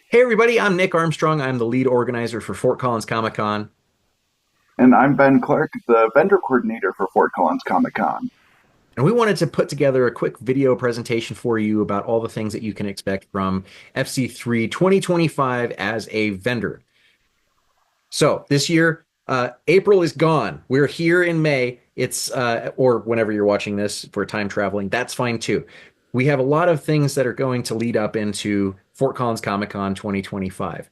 Hey everybody, I'm Nick Armstrong. I'm the lead organizer for Fort Collins Comic Con, And I'm Ben Clark, the vendor coordinator for Fort Collins Comic Con. and we wanted to put together a quick video presentation for you about all the things that you can expect from FC3 2025 as a vendor. So this year, April is gone. We're here in May. It's or whenever you're watching this for time traveling, that's fine too. We have a lot of things that are going to lead up into Fort Collins Comic Con 2025.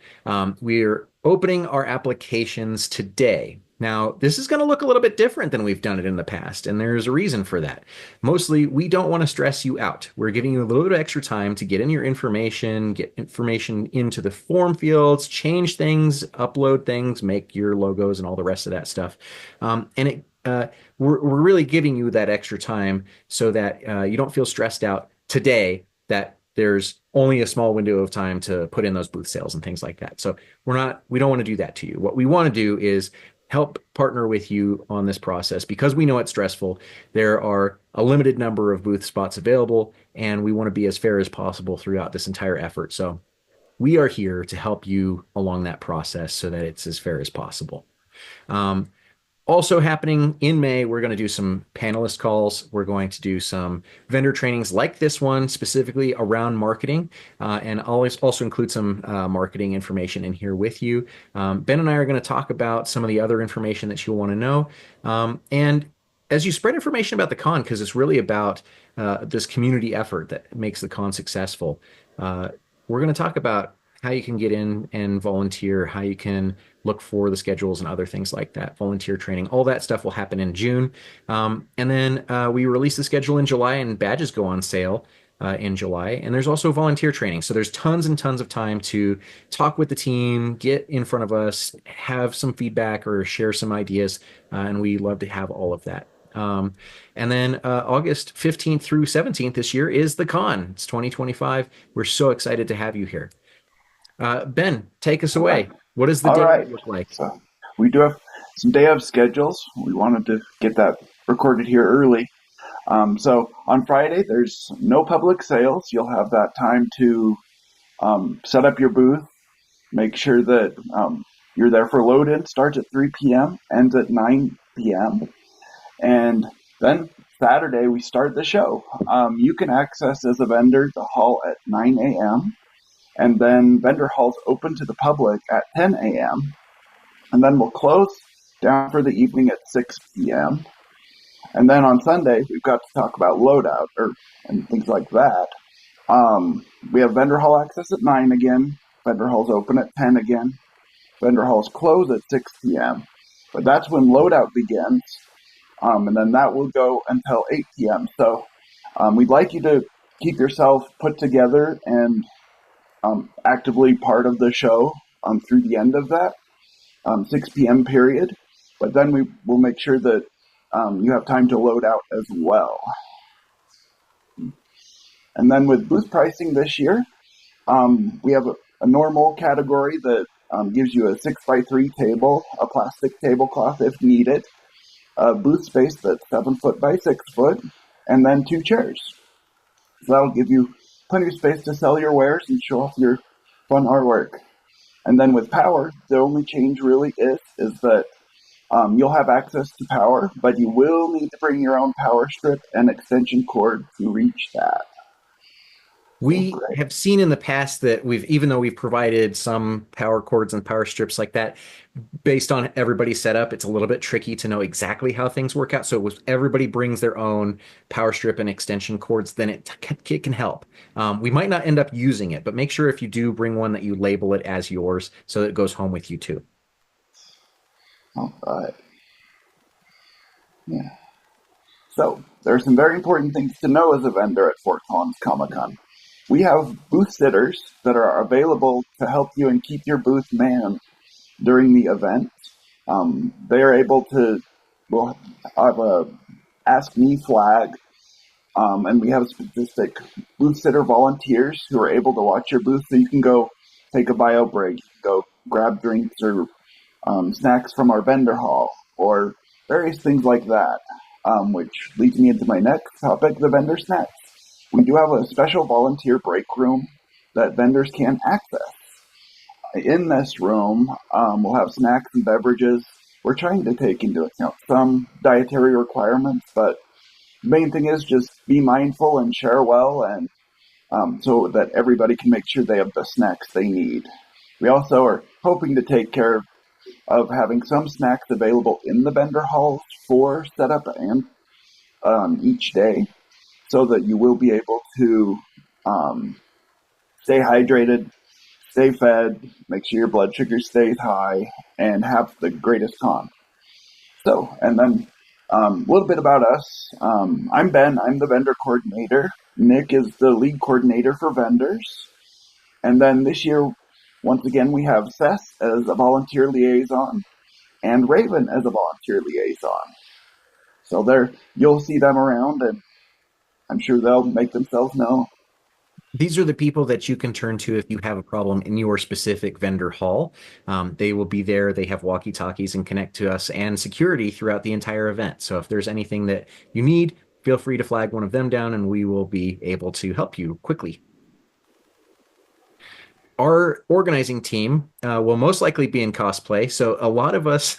We're opening our applications today. Now, this is going to look a little bit different than we've done it in the past, and there's a reason for that. Mostly, we don't want to stress you out. We're giving you a little bit of extra time to get in your information, get information into the form fields, change things, upload things, make your logos, and all the rest of that stuff. And it we're really giving you that extra time so that you don't feel stressed out today that there's only a small window of time to put in those booth sales and things like that. So we don't want to do that to you. What we want to do is help partner with you on this process because we know it's stressful. There are a limited number of booth spots available, and we want to be as fair as possible throughout this entire effort. So we are here to help you along that process so that it's as fair as possible. Um, Also happening in May, we're going to do some panelist calls. We're going to do some vendor trainings like this one, specifically around marketing. And I'll also include some marketing information in here with you. Ben and I are going to talk about some of the other information that you'll want to know. And as you spread information about the con, because it's really about this community effort that makes the con successful, uh, we're going to talk about how you can get in and volunteer, how you can look for the schedules and other things like that, volunteer training. All that stuff will happen in June. And then we release the schedule in July, and badges go on sale in July. And there's also volunteer training. So there's tons and tons of time to talk with the team, get in front of us, have some feedback or share some ideas. And we love to have all of that. And then August 15th through 17th this year is the con. It's 2025. We're so excited to have you here. Ben, take us All right. away. What does the All day right. look like? So we do have some day of schedules. We wanted to get that recorded here early. So on Friday, there's no public sales. You'll have that time to set up your booth, make sure that you're there for load in. Starts at 3 p.m., ends at 9 p.m. And then Saturday, we start the show. You can access as a vendor the hall at 9 a.m. And then vendor halls open to the public at 10 a.m. And then we'll close down for the evening at 6 p.m. And then on Sunday, we've got to talk about loadout and things like that. We have vendor hall access at 9 again. Vendor halls open at 10 again. Vendor halls close at 6 p.m. But that's when loadout begins. And then that will go until 8 p.m. So we'd like you to keep yourself put together and actively part of the show through the end of that 6 p.m. period. But then we will make sure that you have time to load out as well. And then with booth pricing this year, we have a normal category that gives you a 6x3 table, a plastic tablecloth if needed, a booth space that's 7 foot by 6 foot, and then 2 chairs. So that'll give you plenty of space to sell your wares and show off your fun artwork. And then with power, the only change really is that you'll have access to power, but you will need to bring your own power strip and extension cord to reach that. So We great. have seen in the past that even though we've provided some power cords and power strips like that, based on everybody's setup, it's a little bit tricky to know exactly how things work out. So if everybody brings their own power strip and extension cords, then it can help. We might not end up using it, but make sure if you do bring one that you label it as yours so that it goes home with you too. All right. Yeah. So there are some very important things to know as a vendor at Fort Collins Comic Con. We have booth sitters that are available to help you and keep your booth manned during the event. They are able to, we'll have a Ask Me flag, and we have specific booth sitter volunteers who are able to watch your booth so you can go take a bio break, go grab drinks or snacks from our vendor hall, or various things like that, which leads me into my next topic, the vendor snacks. We do have a special volunteer break room that vendors can access. In this room, we'll have snacks and beverages. We're trying to take into account some dietary requirements, but the main thing is just be mindful and share well, and so that everybody can make sure they have the snacks they need. We also are hoping to take care of having some snacks available in the vendor halls for setup and each day, so that you will be able to um, stay hydrated, stay fed, make sure your blood sugar stays high, and have the greatest con. So, and then a little bit about us. I'm Ben. I'm the vendor coordinator. Nick is the lead coordinator for vendors. And then this year, once again, we have Seth as a volunteer liaison and Raven as a volunteer liaison. So there, you'll see them around, and I'm sure they'll make themselves known. These are the people that you can turn to if you have a problem in your specific vendor hall. They will be there. They have walkie-talkies and connect to us and security throughout the entire event. So if there's anything that you need, feel free to flag one of them down and we will be able to help you quickly. Our organizing team will most likely be in cosplay. So a lot of us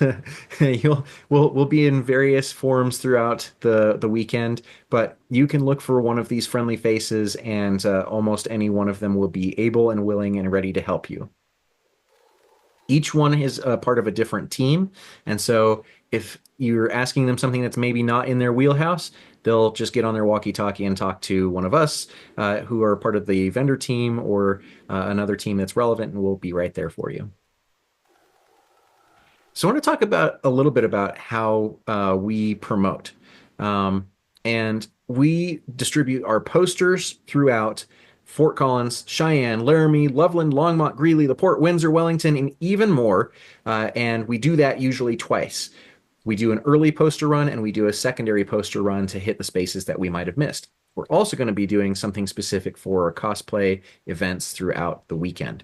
will be in various forms throughout the weekend, but you can look for one of these friendly faces, and almost any one of them will be able and willing and ready to help you. Each one is a part of a different team, and so if you're asking them something that's maybe not in their wheelhouse, they'll just get on their walkie-talkie and talk to one of us who are part of the vendor team or another team that's relevant, and we'll be right there for you. So I want to talk about a little bit about how we promote. Um, and we distribute our posters throughout Fort Collins, Cheyenne, Laramie, Loveland, Longmont, Greeley, LaPorte, Windsor, Wellington, and even more. And we do that usually twice. We do an early poster run and we do a secondary poster run to hit the spaces that we might have missed. We're also going to be doing something specific for cosplay events throughout the weekend.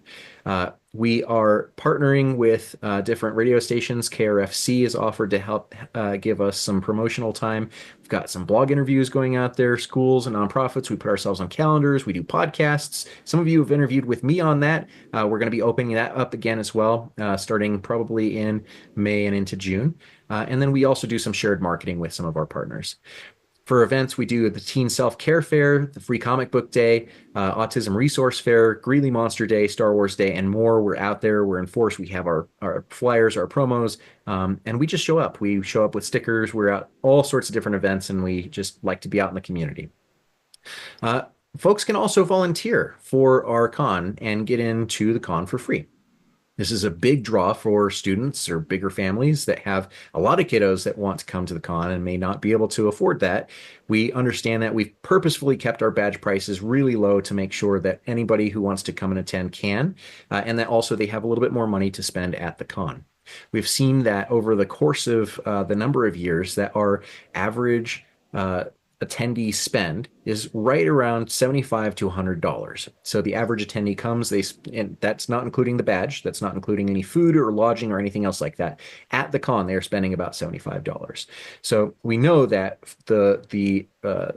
We are partnering with different radio stations. KRFC is offered to help give us some promotional time. We've got some blog interviews going out there, schools and nonprofits. We put ourselves on calendars. We do podcasts. Some of you have interviewed with me on that. We're going to be opening that up again as well, starting probably in May and into June. And then we also do some shared marketing with some of our partners. For events, we do the Teen Self-Care Fair, the Free Comic Book Day, Autism Resource Fair, Greeley Monster Day, Star Wars Day, and more. We're out there. We're in force. We have our flyers, our promos, and we just show up. We show up with stickers. We're at all sorts of different events, and we just like to be out in the community. Uh, Folks can also volunteer for our con and get into the con for free. This is a big draw for students or bigger families that have a lot of kiddos that want to come to the con and may not be able to afford that. We understand that we've purposefully kept our badge prices really low to make sure that anybody who wants to come and attend can, and that also they have a little bit more money to spend at the con. We've seen that over the course of the number of years that our average attendee spend is right around $75 to $100. So the average attendee comes, and that's not including the badge, that's not including any food or lodging or anything else like that. At the con, they're spending about $75. So we know that the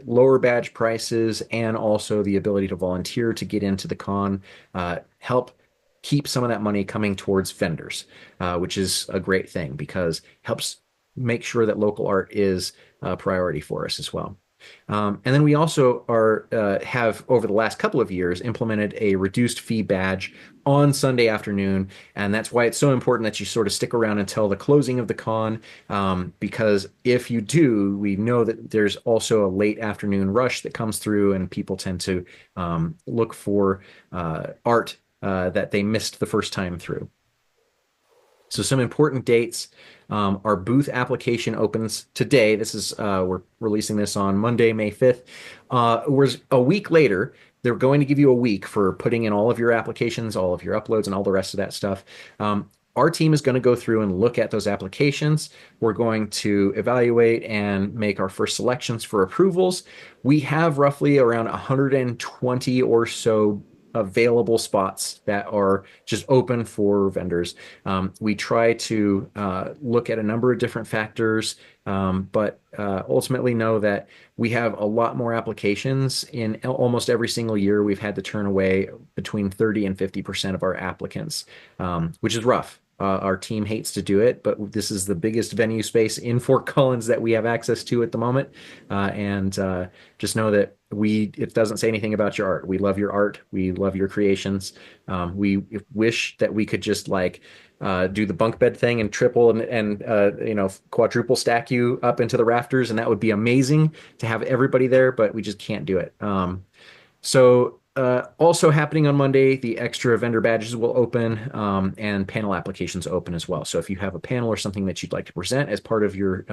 lower badge prices and also the ability to volunteer to get into the con help keep some of that money coming towards vendors, which is a great thing because helps make sure that local art is a priority for us as well. And then we also have over the last couple of years implemented a reduced fee badge on Sunday afternoon, and that's why it's so important that you sort of stick around until the closing of the con, because if you do, we know that there's also a late afternoon rush that comes through, and people tend to look for art that they missed the first time through. So some important dates. Our booth application opens today. This is we're releasing this on Monday, May 5th. Whereas a week later, they're going to give you a week for putting in all of your applications, all of your uploads, and all the rest of that stuff. Our team is going to go through and look at those applications. We're going to evaluate and make our first selections for approvals. We have roughly around 120 or so available spots that are just open for vendors. We try to look at a number of different factors, but ultimately know that we have a lot more applications in almost every single year. We've had to turn away between 30 and 50% of our applicants, which is rough. Our team hates to do it, but this is the biggest venue space in Fort Collins that we have access to at the moment. And just know that it doesn't say anything about your art. We love your art. We love your creations. We wish that we could just like do the bunk bed thing and triple and quadruple stack you up into the rafters, and that would be amazing to have everybody there, but we just can't do it. Also happening on Monday, the extra vendor badges will open, and panel applications open as well. So if you have a panel or something that you'd like to present as part of your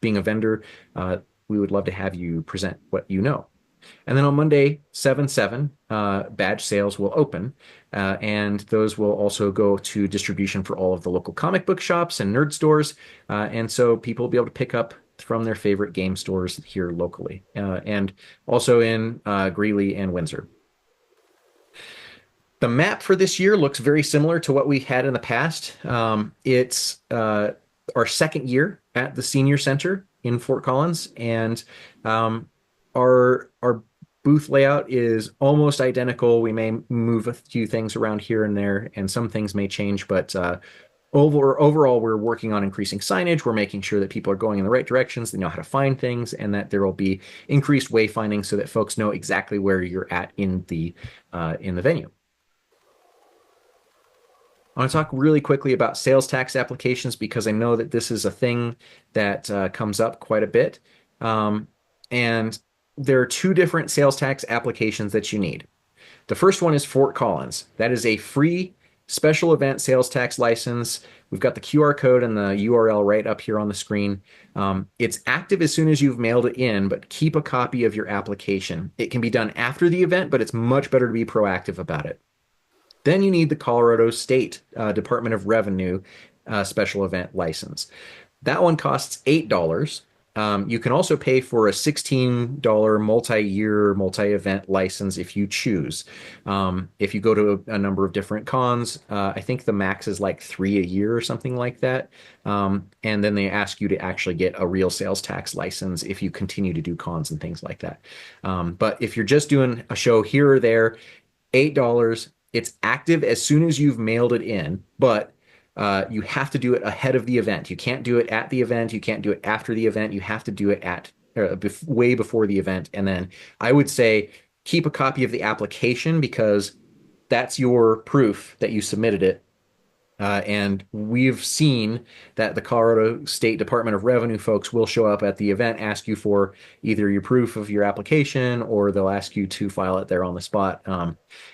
being a vendor, we would love to have you present what you know. And then on Monday, 7/7, badge sales will open, and those will also go to distribution for all of the local comic book shops and nerd stores. And so people will be able to pick up from their favorite game stores here locally, and also in Greeley and Windsor. The map for this year looks very similar to what we had in the past. It's our second year at the Senior Center in Fort Collins, and our booth layout is almost identical. We may move a few things around here and there, and some things may change, but overall, we're working on increasing signage. We're making sure that people are going in the right directions, they know how to find things, and that there will be increased wayfinding so that folks know exactly where you're at in the venue. I want to talk really quickly about sales tax applications because I know that this is a thing that comes up quite a bit. And there are two different sales tax applications that you need. The first one is Fort Collins. That is a free special event sales tax license. We've got the QR code and the URL right up here on the screen. It's active as soon as you've mailed it in, but keep a copy of your application. It can be done after the event, but it's much better to be proactive about it. Then you need the Colorado State Department of Revenue special event license. That one costs $8. You can also pay for a $16 multi-year, multi-event license if you choose. If you go to a number of different cons, I think the max is like 3 a year or something like that. And then they ask you to actually get a real sales tax license if you continue to do cons and things like that. But if you're just doing a show here or there, $8. It's active as soon as you've mailed it in, but you have to do it ahead of the event. You can't do it at the event. You can't do it after the event. You have to do it at way before the event. And then I would say keep a copy of the application because that's your proof that you submitted it. And we've seen that the Colorado State Department of Revenue folks will show up at the event, ask you for either your proof of your application or they'll ask you to file it there on the spot.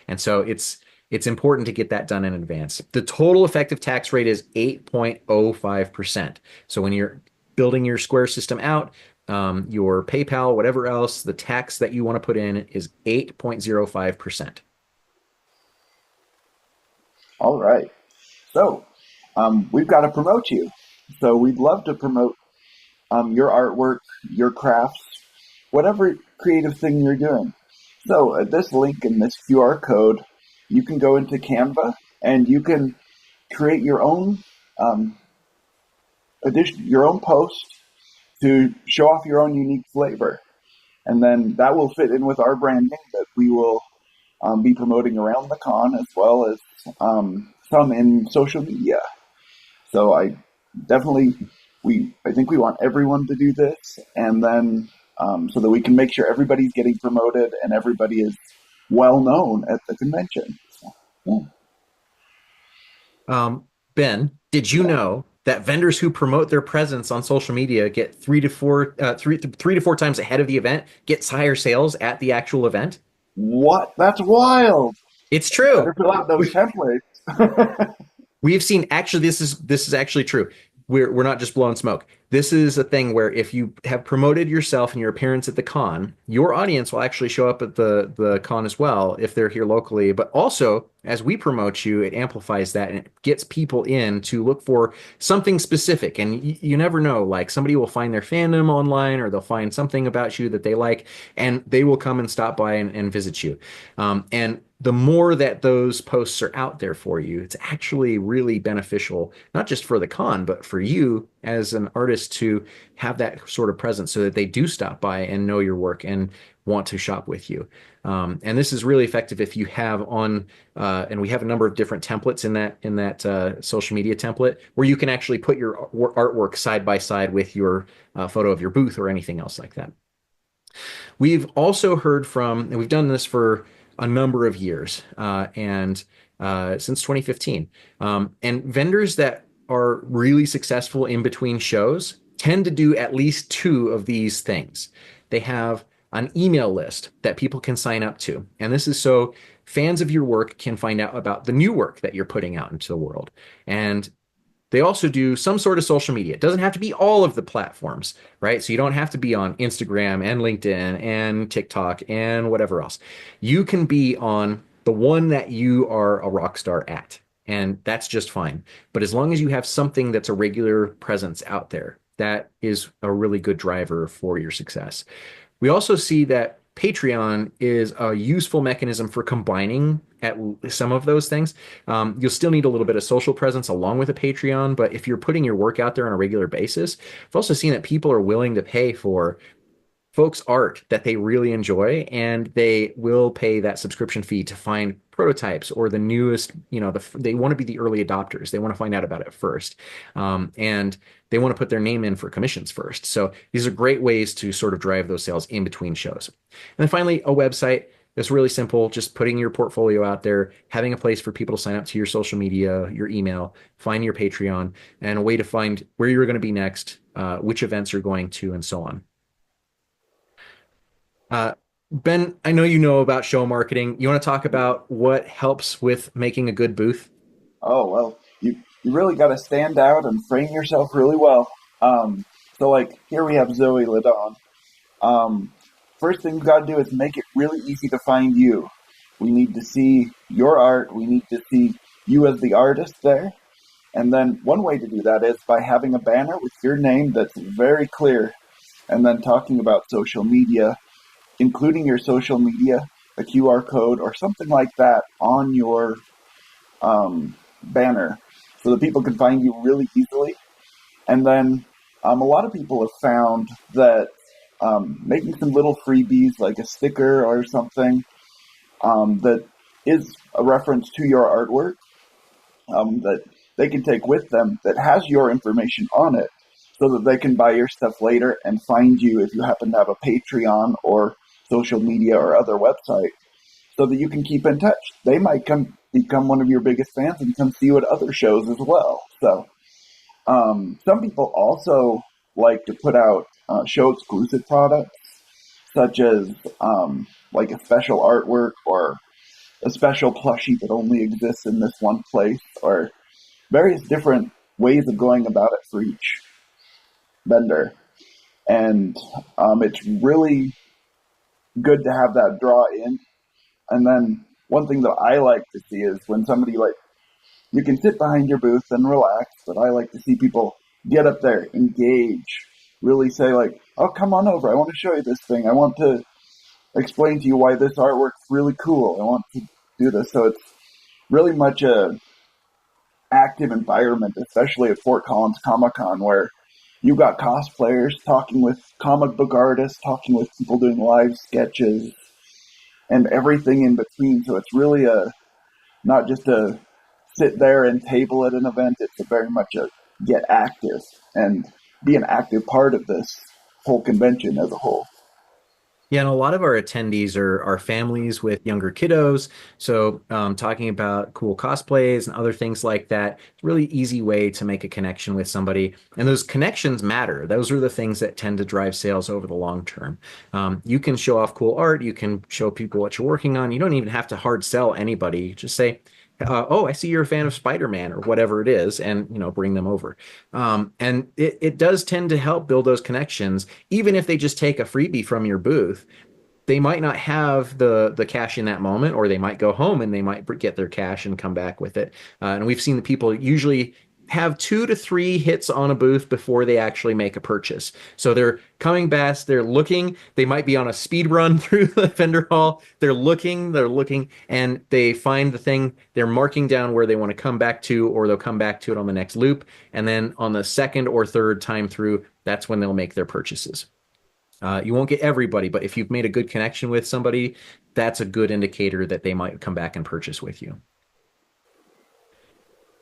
And so it's important to get that done in advance. The total effective tax rate is 8.05%. So when you're building your Square system out, your PayPal, whatever else, the tax that you want to put in is 8.05%. All right. So we've got to promote you. So we'd love to promote your artwork, your crafts, whatever creative thing you're doing. So at this link in this QR code, you can go into Canva and you can create your own your own post to show off your own unique flavor. And then that will fit in with our branding that we will be promoting around the con as well as some in social media. So I think we want everyone to do this, and then so that we can make sure everybody's getting promoted and everybody is well known at the convention. So, yeah. Ben, did you know that vendors who promote their presence on social media get three to four times ahead of the event, gets higher sales at the actual event? What? That's wild. It's true. Better fill out those templates. We've seen actually this is actually true. We're not just blowing smoke. This is a thing where if you have promoted yourself and your appearance at the con, your audience will actually show up at the con as well if they're here locally. But also, as we promote you, it amplifies that and it gets people in to look for something specific. And you never know, like somebody will find their fandom online or they'll find something about you that they like, and they will come and stop by and visit you. And the more that those posts are out there for you, it's actually really beneficial, not just for the con, but for you as an artist to have that sort of presence so that they do stop by and know your work and want to shop with you. And this is really effective if you have on, and we have a number of different templates in that social media template where you can actually put your artwork side by side with your photo of your booth or anything else like that. We've also heard from, and we've done this for a number of years, and since 2015, and vendors that are really successful in between shows tend to do at least two of these things. They have an email list that people can sign up to, and this is so fans of your work can find out about the new work that you're putting out into the world. And they also do some sort of social media. It doesn't have to be all of the platforms, right? So you don't have to be on Instagram and LinkedIn and TikTok and whatever else. You can be on the one that you are a rock star at, and that's just fine. But as long as you have something that's a regular presence out there, that is a really good driver for your success. We also see that Patreon is a useful mechanism for combining at some of those things. You'll still need a little bit of social presence along with a Patreon, but if you're putting your work out there on a regular basis, I've also seen that people are willing to pay for folks' art that they really enjoy, and they will pay that subscription fee to find prototypes or the newest, they want to be the early adopters. They want to find out about it first. And they want to put their name in for commissions first. So these are great ways to sort of drive those sales in between shows. And then finally, a website. It's really simple, just putting your portfolio out there, having a place for people to sign up to your social media, your email, find your Patreon, and a way to find where you're going to be next, which events you're going to, and so on. Uh, Ben, I know you know about show marketing. You want to talk about what helps with making a good booth? Oh well, you really got to stand out and frame yourself really well. So like here we have Zoe Ladon. Um, First thing you got to do is make it really easy to find you. We need to see your art. We need to see you as the artist there. And then one way to do that is by having a banner with your name that's very clear, and then talking about social media, including your social media, a QR code or something like that on your banner so that people can find you really easily. And then a lot of people have found that making some little freebies like a sticker or something that is a reference to your artwork that they can take with them that has your information on it so that they can buy your stuff later and find you if you happen to have a Patreon or social media or other website so that you can keep in touch. They might come become one of your biggest fans and come see you at other shows as well. So some people also like to put out show exclusive products such as like a special artwork or a special plushie that only exists in this one place or various different ways of going about it for each vendor. And it's really good to have that draw in. And then one thing that I like to see is when somebody like, you can sit behind your booth and relax, but I like to see people get up there, engage, really say like, oh, come on over. I want to show you this thing. I want to explain to you why this artwork's really cool. I want to do this. So it's really much a active environment, especially at Fort Collins Comic Con, where you got cosplayers talking with comic book artists, talking with people doing live sketches, and everything in between. So it's really not just a sit there and table at an event. It's a very much a get active and be an active part of this whole convention as a whole. Yeah, and a lot of our attendees are families with younger kiddos. So, talking about cool cosplays and other things like that, it's a really easy way to make a connection with somebody. And those connections matter. Those are the things that tend to drive sales over the long term. You can show off cool art. You can show people what you're working on. You don't even have to hard sell anybody. Just say, oh, I see you're a fan of Spider-Man or whatever it is, and bring them over. And it does tend to help build those connections, even if they just take a freebie from your booth. they might not have the cash in that moment, or they might go home and they might get their cash and come back with it. And we've seen the people usually have 2 to 3 hits on a booth before they actually make a purchase. So they're coming back, they're looking, they might be on a speed run through the vendor hall. They're looking, and they find the thing, they're marking down where they want to come back to, or they'll come back to it on the next loop. And then on the second or third time through, that's when they'll make their purchases. You won't get everybody, but if you've made a good connection with somebody, that's a good indicator that they might come back and purchase with you.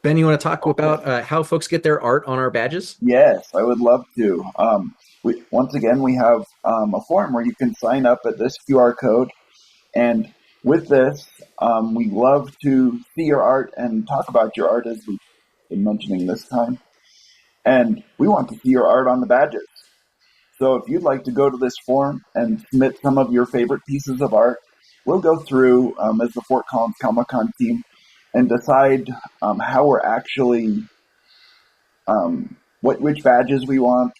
Ben, you want to talk Okay. about how folks get their art on our badges? Yes, I would love to. Once again, we have a form where you can sign up at this QR code. And with this, we love to see your art and talk about your art as we've been mentioning this time. And we want to see your art on the badges. So if you'd like to go to this form and submit some of your favorite pieces of art, we'll go through as the Fort Collins Comic Con team and decide how we're actually which badges we want.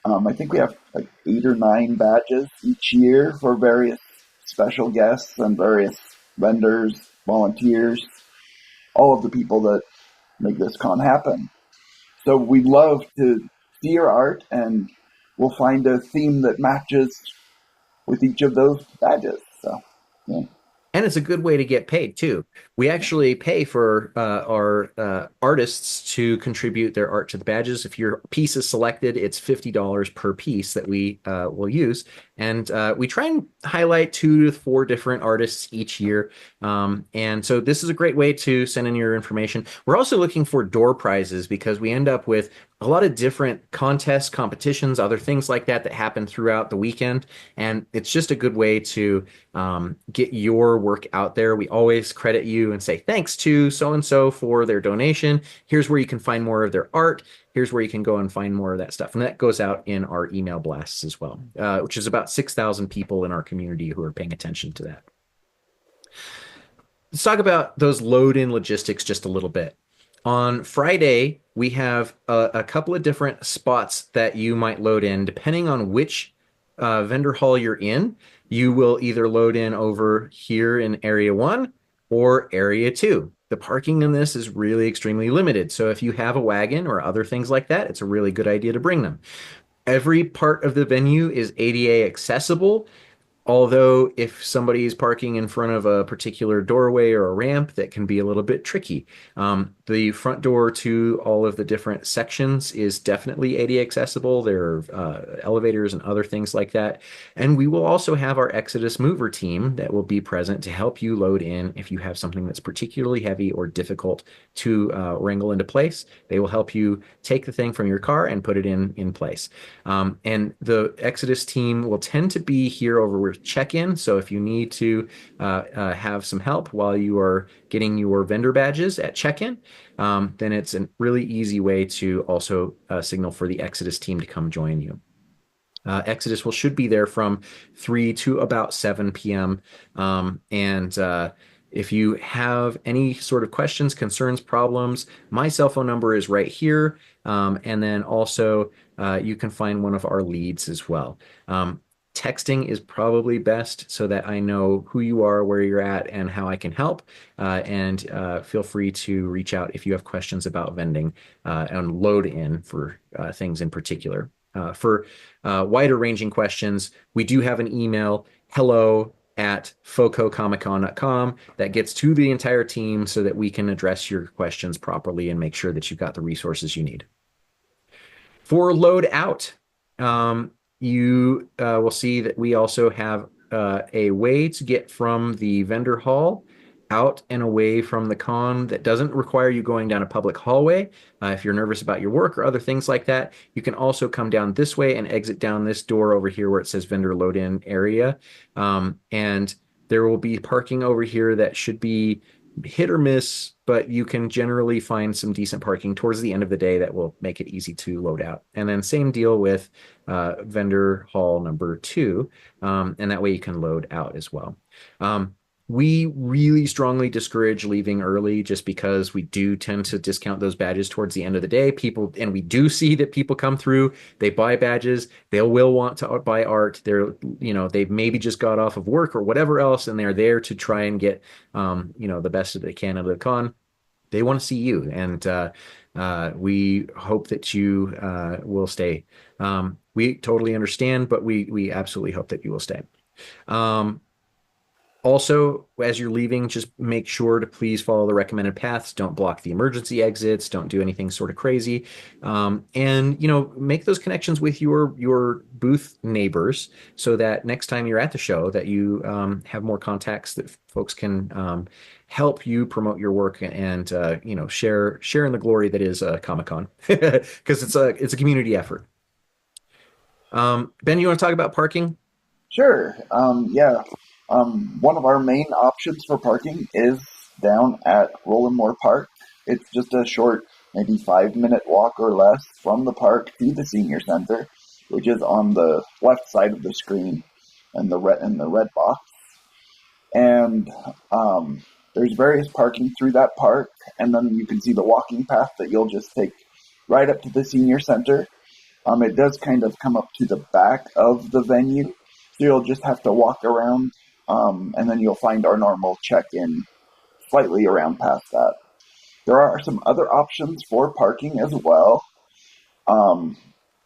I think we have like 8 or 9 badges each year for various special guests and various vendors, volunteers, all of the people that make this con happen. So we'd love to see your art, and we'll find a theme that matches with each of those badges. So, yeah. And it's a good way to get paid too. We actually pay for our artists to contribute their art to the badges. If your piece is selected, it's $50 per piece that we will use. And we try and highlight 2 to 4 different artists each year. And so this is a great way to send in your information. We're also looking for door prizes because we end up with a lot of different contests, competitions, other things like that that happen throughout the weekend. And it's just a good way to get your work out there. We always credit you and say thanks to so and so for their donation. Here's where you can find more of their art. Here's where you can go and find more of that stuff. And that goes out in our email blasts as well, which is about 6,000 people in our community who are paying attention to that. Let's talk about those load in logistics just a little bit. On Friday, we have a couple of different spots that you might load in. Depending on which vendor hall you're in, you will either load in over here in area 1 or area 2. The parking in this is really extremely limited. So if you have a wagon or other things like that, it's a really good idea to bring them. Every part of the venue is ADA accessible. Although, if somebody is parking in front of a particular doorway or a ramp, that can be a little bit tricky. The front door to all of the different sections is definitely ADA accessible. There are elevators and other things like that. And we will also have our Exodus mover team that will be present to help you load in if you have something that's particularly heavy or difficult to wrangle into place. They will help you take the thing from your car and put it in place. And the Exodus team will tend to be here over with check-in. So if you need to have some help while you are getting your vendor badges at check-in, then it's a really easy way to also signal for the Exodus team to come join you. Exodus should be there from 3 to about 7 p.m. And if you have any sort of questions, concerns, problems, my cell phone number is right here. And then also you can find one of our leads as well. Texting is probably best so that I know who you are, where you're at, and how I can help. And feel free to reach out if you have questions about vending and load in for things in particular. For wider ranging questions, we do have an email, hello@fococomiccon.com, that gets to the entire team so that we can address your questions properly and make sure that you've got the resources you need. For load out, you will see that we also have a way to get from the vendor hall out and away from the con that doesn't require you going down a public hallway. If you're nervous about your work or other things like that, you can also come down this way and exit down this door over here where it says vendor load in area. And there will be parking over here that should be hit or miss, but you can generally find some decent parking towards the end of the day that will make it easy to load out. And then same deal with vendor hall number 2, and that way you can load out as well. We really strongly discourage leaving early just because we do tend to discount those badges towards the end of the day. People, and we do see that people come through, they buy badges, they will want to buy art. They've maybe just got off of work or whatever else, and they're there to try and get, the best that they can out of the con. They want to see you, and we hope that you will stay. We totally understand, but we absolutely hope that you will stay. Um, Also, as you're leaving, just make sure to please follow the recommended paths. Don't block the emergency exits. Don't do anything sort of crazy. And make those connections with your booth neighbors so that next time you're at the show, that you have more contacts that folks can help you promote your work and share in the glory that is Comic-Con because it's a community effort. Ben, you want to talk about parking? Sure. Yeah. One of our main options for parking is down at Rolandmore Park. It's just a short, maybe 5 minute walk or less from the park to the senior center, which is on the left side of the screen and the red box. And there's various parking through that park, and then you can see the walking path that you'll just take right up to the senior center. It does kind of come up to the back of the venue, so you'll just have to walk around, and then you'll find our normal check-in slightly around past that. There are some other options for parking as well, um,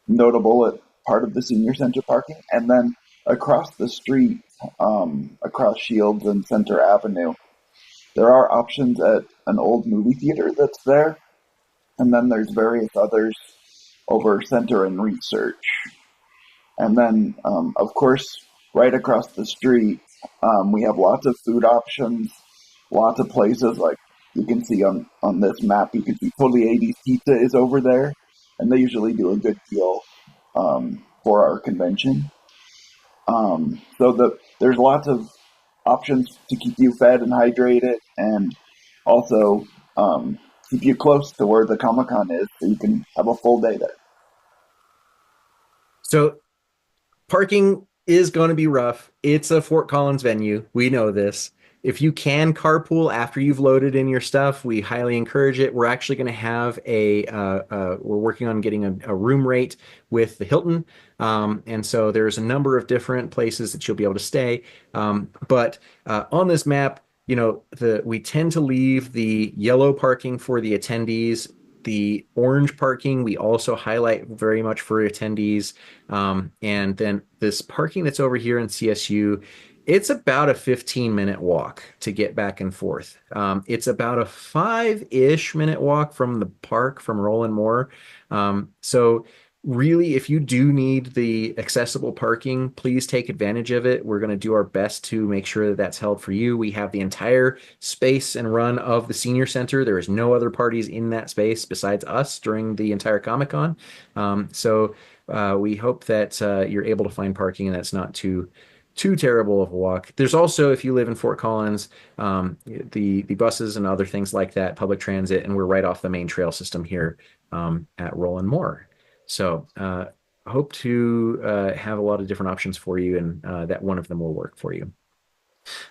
notable at part of the senior center parking, and then across the street, across Shields and Center Avenue, there are options at an old movie theater that's there, and then there's various others over Center and Research. And then, of course, right across the street, we have lots of food options, lots of places like you can see on this map. You can see Totally 80s Pizza is over there, and they usually do a good deal for our convention. There's lots of options to keep you fed and hydrated, and also keep you close to where the Comic Con is, so you can have a full day there. So parking is going to be rough. It's a Fort Collins venue. We know this. If you can carpool after you've loaded in your stuff, we highly encourage it. We're actually going to have we're working on getting a room rate with the Hilton. And so there's a number of different places that you'll be able to stay. But on this map, we tend to leave the yellow parking for the attendees. The orange parking, we also highlight very much for attendees. And then this parking that's over here in CSU, it's about a 15-minute walk to get back and forth. It's about a 5-ish minute walk from the park from Roland Moore. So really, if you do need the accessible parking, please take advantage of it. We're going to do our best to make sure that that's held for you. We have the entire space and run of the senior center. There is no other parties in that space besides us during the entire Comic-Con. So we hope that you're able to find parking and that's not too terrible of a walk. There's also, if you live in Fort Collins, the buses and other things like that, public transit, and we're right off the main trail system here at Roland Moore. So hope to have a lot of different options for you, and that one of them will work for you.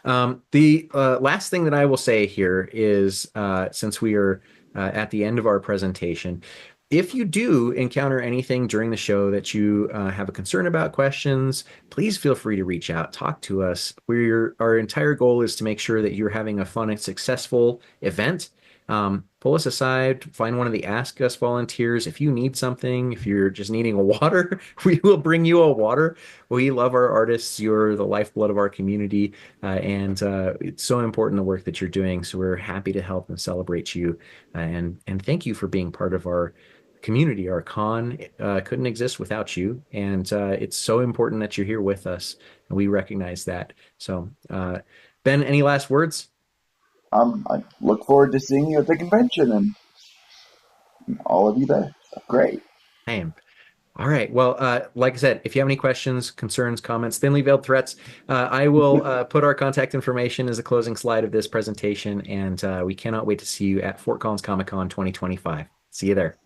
The last thing that I will say here is, since we are at the end of our presentation, if you do encounter anything during the show that you have a concern about, questions, please feel free to reach out, talk to us. Our entire goal is to make sure that you're having a fun and successful event. Pull us aside, find one of the Ask Us volunteers. If you need something, if you're just needing a water, we will bring you a water. We love our artists. You're the lifeblood of our community. And it's so important the work that you're doing. So we're happy to help and celebrate you. And thank you for being part of our community. Our con couldn't exist without you. And it's so important that you're here with us. And we recognize that. So, Ben, any last words? I look forward to seeing you at the convention and all of you there. Great. Same. All right. Well, like I said, if you have any questions, concerns, comments, thinly veiled threats, I will put our contact information as a closing slide of this presentation. And we cannot wait to see you at Fort Collins Comic Con 2025. See you there.